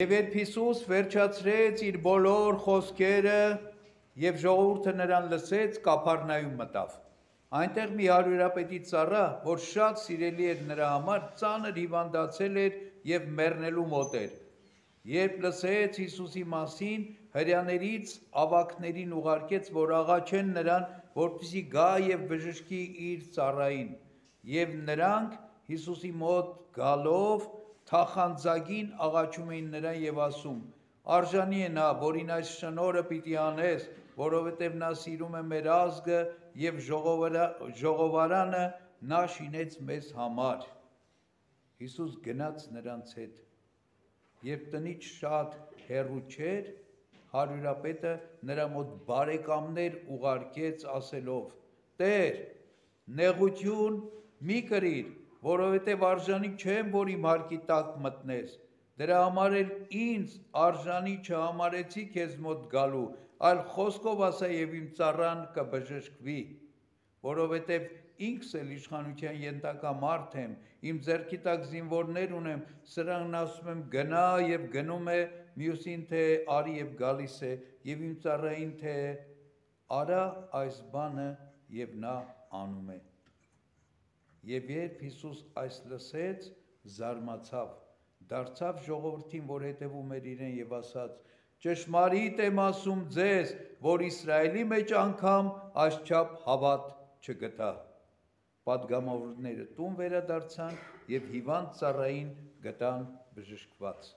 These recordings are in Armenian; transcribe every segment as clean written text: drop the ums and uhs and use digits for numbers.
Եվ երբ Հիսուս վերջացրեց իր բոլոր խոսքերը եւ ժողովուրդը նրան լսեց, Կափառնայում մտավ։ Այնտեղ մի հարյուրապետի ծառա, որ շատ սիրելի էր նրա համար, ծանր հիվանդացել էր եւ մեռնելու մոտ էր։ Երբ լսեց Հիսուսի մասին, հրյաներից ավագներին ուղարկեց, որ աղաչեն նրան, որպեսզի գա եւ բժշկի իր ծառային։ Եվ նրանք Հիսուսի մոտ գալով թախանձագին աղաչում էին նրան եւ ասում. «Արժանի է նա, որին այս շնորհը պիտի անես, որովհետև նա սիրում է մեր ազգը եւ ժողովարանը նա շինեց մեզ համար»։ Հիսուս գնաց նրանց հետ եւ տնից շատ հեռու չէր, հարյուրապետը նրա մոտ բարեկամներ ուղարկեց ասելով. «Տեր, նեղություն մի կրիր, որովհետև արժանի չեմ, որ իմ հարկի տակ մտնես, դրա համար էլ ինձ արժանի չհամարեցի քեզ մոտ գալու, այլ խոսքով ասա եւ իմ ծառան կբժշկվի, որովհետև ինքս էլ իշխանության ենթակա մարդ եմ, իմ ձեռքի տակ զինվորներ ունեմ, սրանն ասում եմ գնա եւ գնում է, մյուսին թե արի եւ գալիս է, եւ իմ ծառային թե արա այս բանը եւ նա անում է»։ Եվ երբ Հիսուս այս լսեց, զարմացավ, դարձավ ժողովրդին, որ հետևում էր իրեն եւ ասաց. «Ճշմարիտ եմ ասում ձեզ, որ Իսրայելի մեջ անգամ այսչափ հավատ չգտա»։ Պատգամավորները տուն վերադարձան եւ հիվանդ ծառային գտան բժշկված։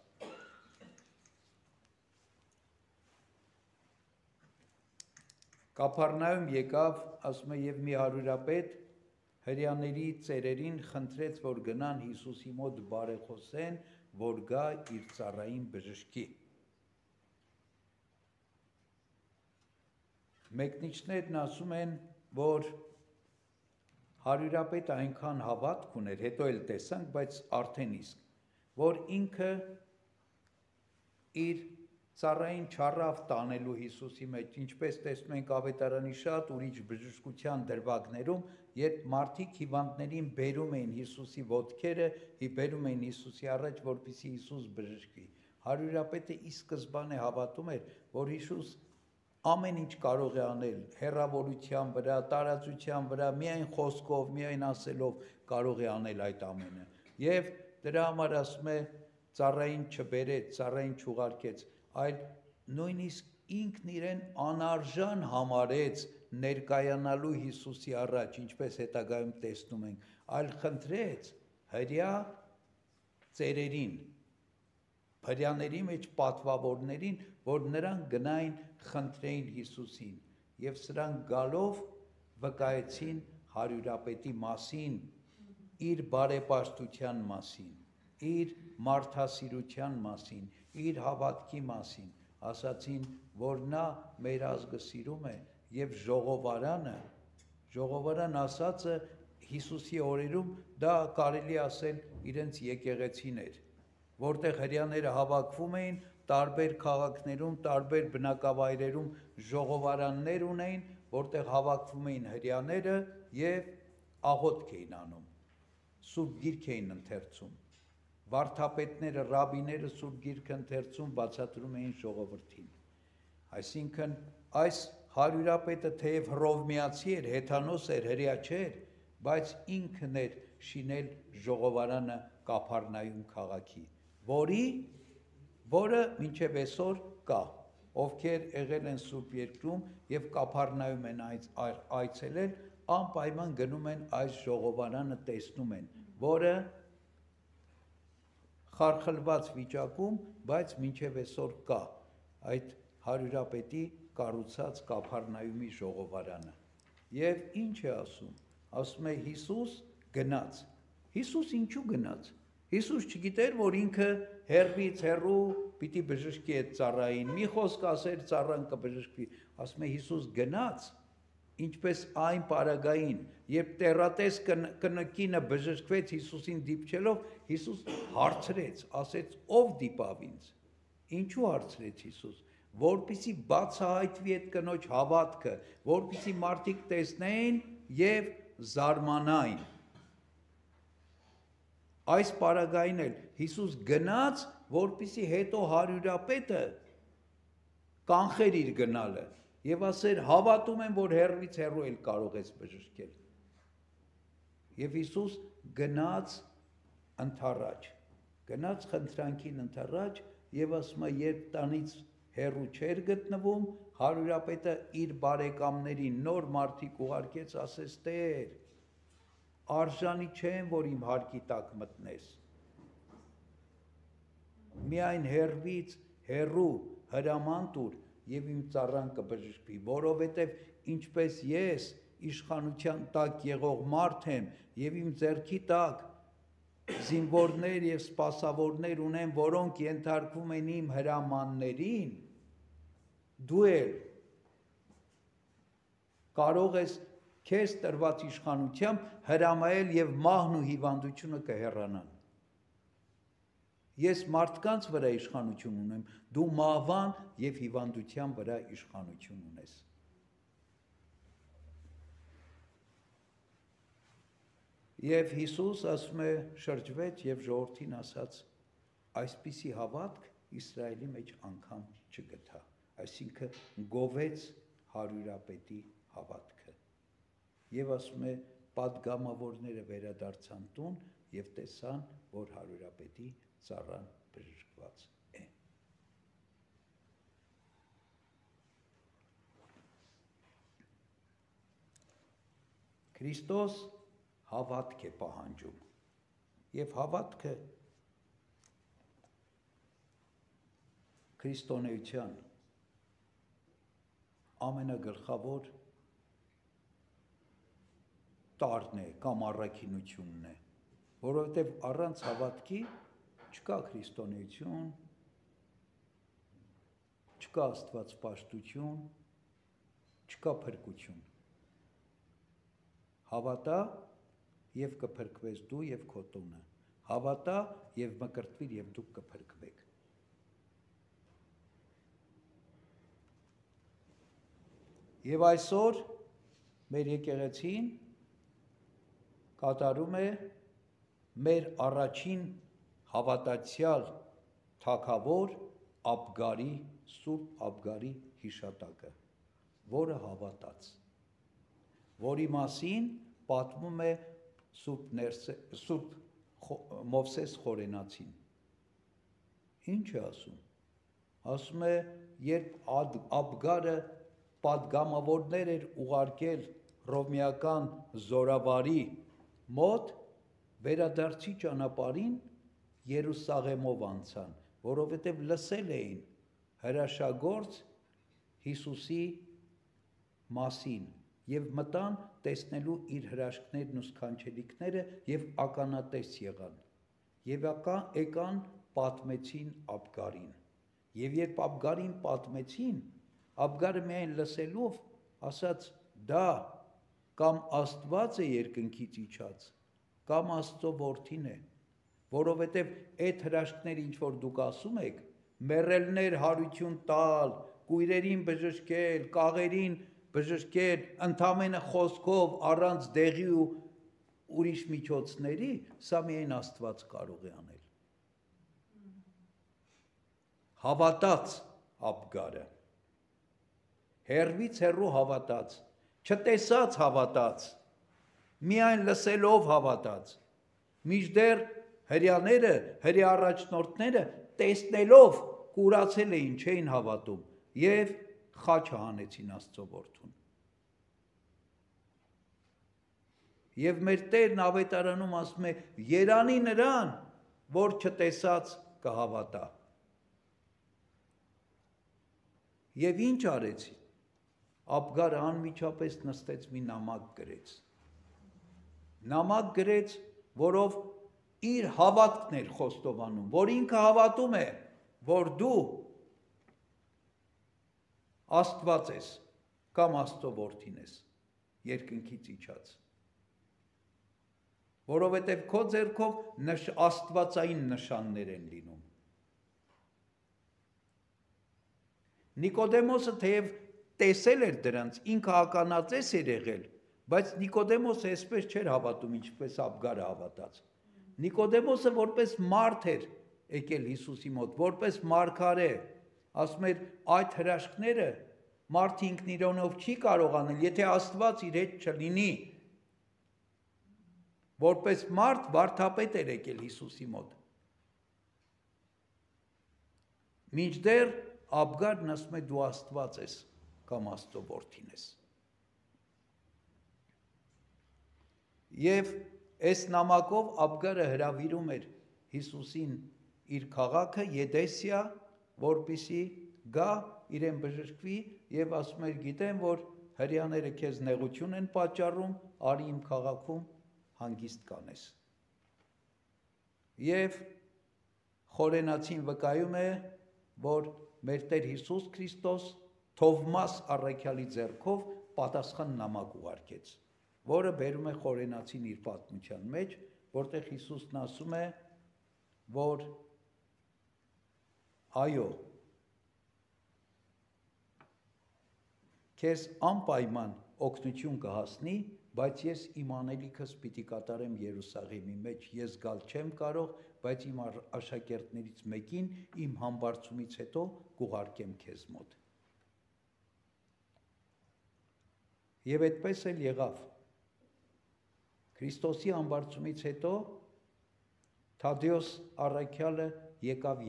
Կափառնայում եկավ, ասում է, եւ մի հարյուրապետ հրյաների ծերերին խնդրեց, որ գնան Հիսուսի մոտ բարեխոսեն, որ գա իր ծառային բժշկի։ Մեկնիչներն ասում են, որ հարյուրապետը այնքան հավատք ուներ, հետո էլ տեսանք, բայց արդեն իսկ, որ ինքը իր ծառային չառավ տանելու Հիսուսի մեջ, ինչպես տեսնում ենք ավետարանի շատ ուրիշ բժշկության դրվագներում, երբ մարդիկ հիվանդներին բերում էին Հիսուսի ոտքերը, բերում էին Հիսուսի առաջ, որպեսզի Հիսուս բժշկվի։ Հարյուրապետը ի սկզբանե հավատում էր, որ Հիսուս ամեն ինչ կարող է անել, հեռավորության վրա, տարածության վրա, միայն խոսքով, միայն ասելով կարող է անել այդ ամենը։ Եվ դրա համար ասում է, ծառային չբերեց, ծառային չուղարկեց, այլ նույնիսկ ինքն իրեն անարժան համարեց ներկայանալու Հիսուսի առաջ, ինչպես հետագայում տեսնում ենք, այլ խնդրեց հրյա ծերերին, հրյաների մեջ պատվավորներին, որ նրանք գնային խնդրեին Հիսուսին, եւ սրանք գալով վկայեցին հարյուրապետի մասին, իր բարեպաշտության մասին, իր մարդասիրության մասին, իր հավատքի մասին, ասացին, որ նա մեր ազգը սիրում է եւ ժողովարան ասածը Հիսուսի օրերում դա կարելի ասել իրենց եկեղեցին էր, որտեղ հրյաները հավաքվում էին, տարբեր քաղաքներում, տարբեր բնակավայրերում ժողովարաններ ունեին, որտեղ հավաքվում էին հրյաները եւ աղոթք էին անում, Սուրբ Գիրք էին ընթերցում, վարդապետները, ռաբիները Սուրբ Գիրքը ընթերցում, բացատրում էին ժողովրդին։ Այսինքն այս հարյուրապետը թեև հռովմիացի էր, հեթանոս էր, հրյա չէր, բայց ինքն էր շինել ժողովարանը Կափառնայում քաղաքի, որը մինչև այսօր կա, ովքեր եղել են Սուրբ Երկրում եւ Կափառնայում են այցելել, անպայման գնում են այս ժողովարանը տեսնում են, որը խարխլված վիճակում, բայց մինչև այսօր կա այդ հարյուրապետի կառուցած Կափառնայումի ժողովարանը։ Եվ ինչ է ասում, ասում է Հիսուս գնաց։ Հիսուս ինչու գնաց։ Հիսուս չգիտեր, որ ինքը հեռվից հեռու պիտի բժշկի այդ ծառային, մի խոսք ասեր ծառան կբժշկվի, ասում է Հիսուս գնաց, ինչպես այն պարագային, երբ տեռատես կինը բժշկվեց Հիսուսին դիպչելով, Հիսուս հարցրեց, ասեց, ով դիպավ ինձ։ Ինչու հարցրեց Հիսուս, որպեսզի բացահայտվի այդ կնոջ հավատքը, որպեսզի մարդիկ տեսնեին եւ զարմանային։ Այս պարագային էլ Հիսուս գնաց որպեսզի հետո հարյուրապետը կանխեր իր գնալը եւ ասեր հավատում եմ, որ հեռվից հեռու էլ կարող ես բժշկել։ Եվ Հիսուս գնաց ընթառաջ, գնաց խնդրանքին ընթառաջ եւ ասում է, երբ տանից հեռու չէր գտնվում, հարյուրապետը իր բարեկամներին նոր մարդիկ ուղարկեց, ասեց Տեր, արժանի չեմ, որ իմ հարկի տակ մտնես։ Միայն հեռվից հեռու հրաման տուր եւ իմ ծառան կբժշկվի, որովհետեւ ինչպես ես իշխանության տակ եղող մարդ եմ եւ իմ ձեռքի տակ զինվորներ եւ սպասավորներ ունեմ, որոնք ենթարկվում են իմ հրամաններին, դու էլ կարող ես քեզ տրված իշխանությամբ հրամայել եւ մահն ու հիվանդությունը կհեռանան։ Ես մարդկանց վրա իշխանություն ունեմ, դու մահվան եւ հիվանդության վրա իշխանություն ունես։ Եվ Հիսուս ասում է շրջվեց եւ ժողովրդին ասաց. այսպիսի հավատք Իսրայելի մեջ անգամ չգտա, այսինքն գովեց հարյուրապետի հավատքը։ Եվ ասում է պատգամավորները վերադարձան տուն եւ տեսան, որ հարյուրապետի ծառան բժշկված է։ Քրիստոս հավատք է պահանջում եւ հավատքը քրիստոնեության ամենագլխավոր տարրն է կամ առաքինությունն է, որովհետեւ առանց հավատքի չկա քրիստոնեություն, չկա աստվածպաշտություն, չկա փրկություն։ Հավատա եւ կփրկվես դու եւ քո տունը, հավատա եւ մկրտվիր եւ դուք կփրկվեք։ Եվ այսօր մեր եկեղեցին կատարում է մեր առաջին հավատացյալ թագավոր Աբգարի, Սուրբ Աբգարի հիշատակը, որը հավատաց, որի մասին պատմում է Սուրբ Մովսես Խորենացին։ Ինչ է ասում։ Ասում է, երբ Աբգարը պատգամավորներ էր ուղարկել ռոմեական զորավարի մոտ, վերադարձի ճանապարհին Երուսաղեմով անցան, որովհետև լսել էին հրաշագործ Հիսուսի մասին եւ մտան տեսնելու իր հրաշքներն ու սքանչելիքները եւ ականատես եղան եւ եկան պատմեցին Աբգարին եւ երբ Աբգարին պատմեցին, Աբգարը միայն լսելով ասաց դա կամ Աստված է երկնքից իջած կամ Աստծո որդին է, որովհետև այդ հրաշքները ինչ որ դուք ասում եք, մեռելներ հարություն տալ, կույրերին բժշկել, կաղերին բժշկել, ընդամենը խոսքով առանց դեղի ու ուրիշ միջոցների, սա միայն Աստված կարող է անել։ Հավատաց Աբգարը, հեռվից հեռու հավատաց, չտեսած հավատաց, միայն լսելով հավատաց, մինչդեռ հրյաները, հրյա առաջնորդները տեսնելով կուրացել էին, չէին հավատում եւ խաչը հանեցին Աստծո որդուն։ Եվ մեր Տերն ավետարանում ասում է. երանի նրան, որ չտեսած կհավատա։ Եվ ինչ արեցին։ Աբգարը անմիջապես նստեց մի նամակ գրեց։ Նամակ գրեց, որով իր հավատքն էր խոստովանում, որ ինքը հավատում է, որ դու Աստված ես կամ Աստծո որդին ես, երկնքից իջած։ Որովհետև քո ձեռքով աստվածային նշաններ են լինում։ Նիկոդեմոսը թեև տեսել էր դրանց, ինքը ականածես էր եղել, բայց Նիկոդեմոսը այսպես չէր հավատում, ինչպես Աբգարը հավատաց։ Նիկոդեմոսը որպես մարդ էր եկել Հիսուսի մոտ, որպես մարգարե, ասում էր այդ հրաշքները մարդը ինքն իրենով չի կարող անել, եթե Աստված իր հետ չլինի։ Որպես մարդ վարդապետ էր եկել Հիսուսի մոտ։ Մինչդեռ Աբգարն ասում է դու Աստված ես կամ Աստծո որդին ես։ Եվ այս նամակով Աբգարը հրավիրում էր Հիսուսին իր քաղաքը Եդեսիա, որպեսզի գա իրեն բժշկվի եւ ասում էր գիտեմ, որ հрьяաները քեզ նեղություն են պատճառում, արի իմ քաղաքում հանգիստ կանես։ Եվ խորենացին վկայում է, որ մեր Տեր Հիսուս Քրիստոս Թովմաս առաքյալի ձեռքով պատասխան նամակ ուղարկեց, որը բերում է խորենացին իր պատմության մեջ, որտեղ Հիսուսն ասում է, որ այո, քեզ անպայման օգնություն կհասնի, բայց ես իմ անելիքս պիտի կատարեմ Երուսաղեմի մեջ, ես գալ չեմ կարող, բայց իմ աշակերտներից մեկին իմ համբարձումից հետո կուղարկեմ քեզ մոտ։ Եվ այդպես էլ եղավ։ Քրիստոսի համբարձումից հետո Թադեոս առաքյալը եկավ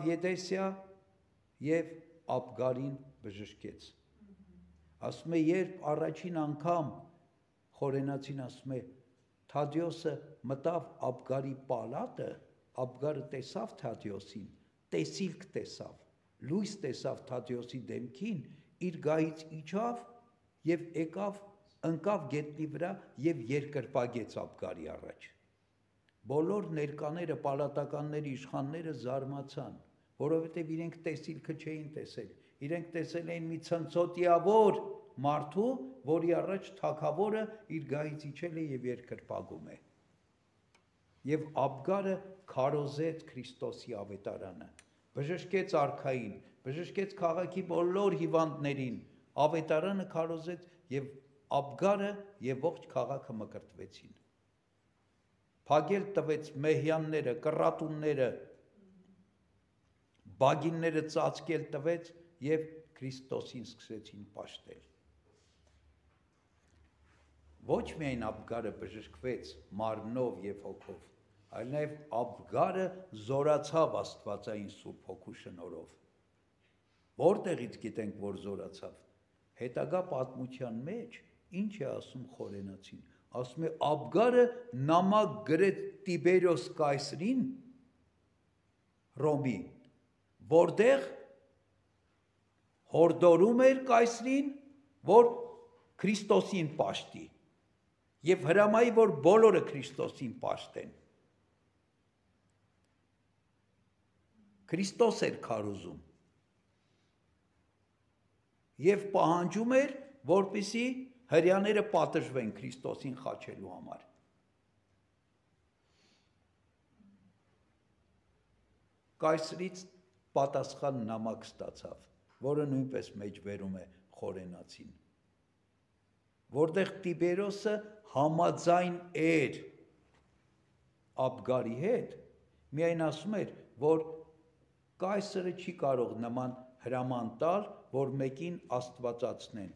Եդեսիա եւ Աբգարին բժշկեց։ Ասում է, երբ առաջին անգամ խորենացին ասում է, Թադեոսը մտավ Աբգարի պալատը, Աբգարը տեսավ Թադեոսին, տեսիլք տեսավ, լույս տեսավ Թադեոսի դեմքին, իր գայից իջավ եւ եկավ, ընկավ գետնի վրա եւ երկրպագեց Աբգարի առաջ։ Բոլոր ներկաները, պալատականները, իշխանները զարմացան, որովհետև իրենք տեսիլքը չէին տեսել, իրենք տեսել էին մի ցնցոտիավոր մարդու, որի առաջ թագավորը իր գայից իջել է եւ երկրպագում է։ Եվ Աբգարը քարոզեց Քրիստոսի ավետարանը, բժշկեց արքային, բժշկեց քաղաքի բոլոր հիվանդներին, ավետարանը քարոզեց եւ Աբգարը եւ ողջ քաղաքը մկրտվեցին։ Փագել տվեց մեհյանները, կռատունները, բագինները ծածկել տվեց եւ Քրիստոսին սկսեցին պաշտել։ Ոչ միայն Աբգարը բժշկվեց մարմնով եւ հոգով, այլ նաեւ Աբգարը զորացավ Աստվածային Սուրբ Հոգու շնորհով։ Որտեղից գիտենք, որ զորացավ։ Հետագա պատմության մեջ ինչ է ասում խորենացին։ Ասում է Աբգարը նամակ գրեց Տիբերիոս կայսրին Ռոմի, որտեղ հորդորում էր կայսրին, որ Քրիստոսին պաշտի եւ հրամայի, որ բոլորը Քրիստոսին պաշտեն։ Քրիստոս էր քարոզում եւ պահանջում էր, որպեսզի հрьяաները պատժվեն Քրիստոսին խաչելու համար։ Կայսրից պատասխան նամակ ստացավ, որը նույնպես մեջբերում է խորենացին, որտեղ Տիբերոսը համաձայն էր Աբգարի հետ, միայն ասում էր, որ կայսրը չի կարող նման հրաման տալ, որ մեկին աստվածացնեն։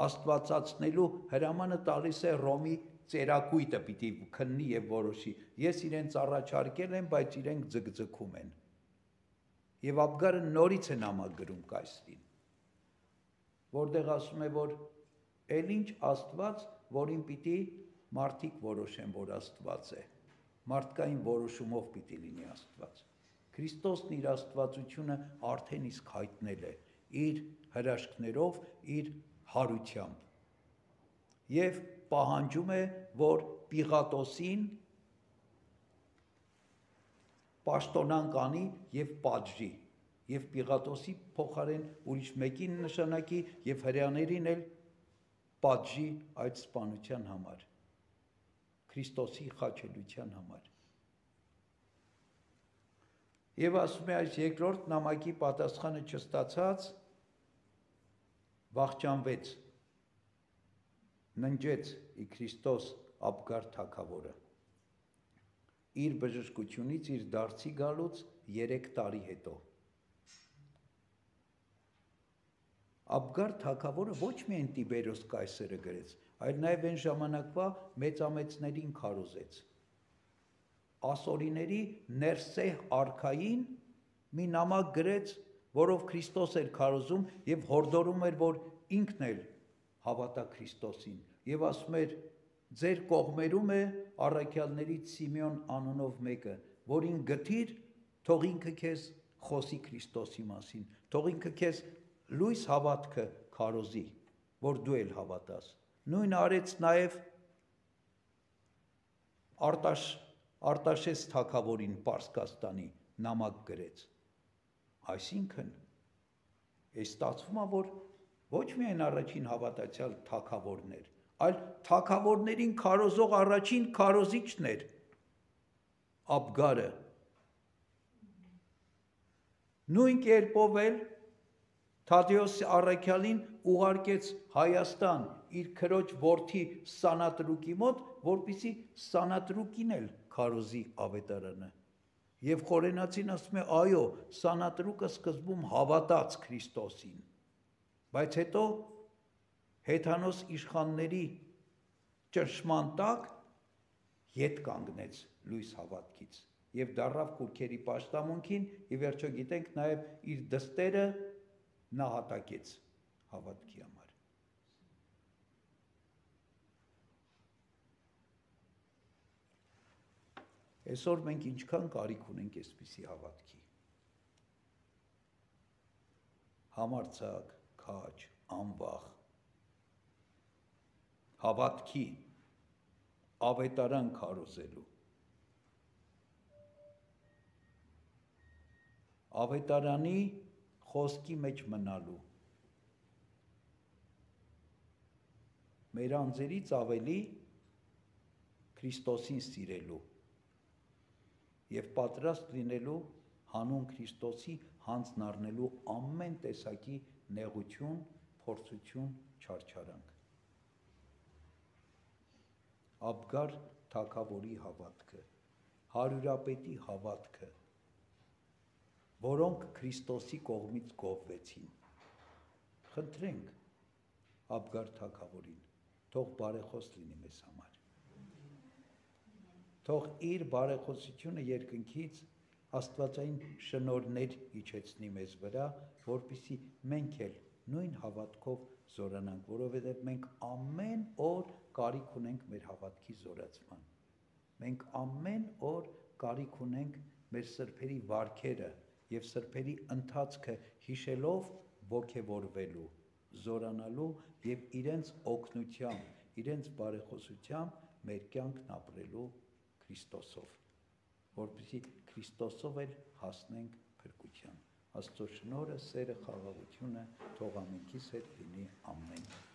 Աստվածացնելու հրամանը տալիս է Ռոմի ծերակույտը պիտի քննի եւ որոշի։ Ես իրենց առաջարկել եմ, բայց իրենք ձգձգում են։ Եվ Աբգարը նորից է նամակ գրում կայսրին, որտեղ ասում է, որ էլ ինչ Աստված, որին պիտի մարդիկ որոշեն, որ Աստված է։ Մարդկային որոշումով պիտի լինի Աստված։ Քրիստոսն իր աստվածությունը արդեն իսկ հայտնել է իր հրաշքներով, իր հարությամբ։ Եվ պահանջում է, որ Պիղատոսին պաշտոնանկ անի եւ պատժի, եւ Պիղատոսի փոխարեն ուրիշ մեկին նշանակի եւ հрьяաներին էլ պատժի այդ սպանության համար, Քրիստոսի խաչելության համար։ Եվ ասում է այս երկրորդ նամակի պատասխանը չստացած, վախճանվեց, ննջեց ի Քրիստոս Աբգար թագավորը։ իր բժշկությունից իր դարձի գալուց 3 տարի հետո։ Աբգար թագավորը ոչ միայն Տիբերոս կայսերը գրեց, այլ նաև այն ժամանակվա մեծամեծներին քարոզեց։ Ասորիների Ներսեհ արքային մի նամակ գրեց, որով Քրիստոս էր քարոզում եւ հորդորում էր, որ ինքն էլ հավատա Քրիստոսին եւ ասում էր. ձեր կողմերում է առաքյալներից Սիմեոն անունով մեկը, որին գտիր, թող ինքը քեզ խոսի Քրիստոսի մասին, թող ինքը քեզ լույս հավատքը քարոզի, որ դու էլ հավատաս։ Նույնը արեց նաև Արտաշես թագավորին Պարսկաստանի նամակ գրեց։ Այսինքն, այս ստացվում է, որ ոչ միայն առաջին հավատացյալ թագավորներ, այլ թագավորներին քարոզող առաջին քարոզիչն էր Աբգարը։ Նույն կերպով էլ Թադեոս առաքյալին ուղարկեց Հայաստան իր քրոջ որդի Սանատրուկի մոտ, որպեսզի Սանատրուկին էլ քարոզի ավետարանը։ Եվ Խորենացին ասում է, այո, Սանատրուկը սկզբում հավատաց Քրիստոսին, բայց հետո հեթանոս իշխանների ճնշման տակ ետ կանգնեց լույս հավատքից եւ դառավ քուրքերի պաշտամունքին, ի վերջո գիտենք նաեւ իր դստերը նահատակեց հավատքի համար։ Այսօր մենք ինչքան կարիք ունենք այսպիսի հավատքի։ Համարձակ, քաջ, անվախ հավատքի ավետարան քարոզելու, ավետարանի խոսքի մեջ մնալու, մեր անձերից ավելի Քրիստոսին սիրելու եւ պատրաստ լինելու հանուն Քրիստոսի հանձն առնելու ամեն տեսակի նեղություն, փորձություն, չարչարանք։ Աբգար թագավորի հավատքը, հարյուրապետի հավատքը, որոնք Քրիստոսի կողմից գովվեցին։ Խնդրենք Աբգար թագավորին, թող բարեխոս լինի մեզ համար։ Թող իր բարեխոսությունը երկնքից աստվածային շնորհներ իջեցնի մեզ վրա, որպեսզի մենք էլ նույն հավատքով զորանանք, որովհետև մենք ամեն օր կարիք ունենք մեր հավատքի զորացման։ Մենք ամեն օր կարիք ունենք մեր սրբերի վարքերը եւ սրբերի ընթացքը հիշելով ոգևորվելու, զորանալու եւ իրենց օգնությամբ, իրենց բարեխոսությամբ մեր կյանքն ապրելու Քրիստոսով, որպեսզի Քրիստոսով էլ հասնենք փրկության։ Աստծո շնորհը, սերը, խաղաղությունը թող ամենքիս հետ լինի, ամեն։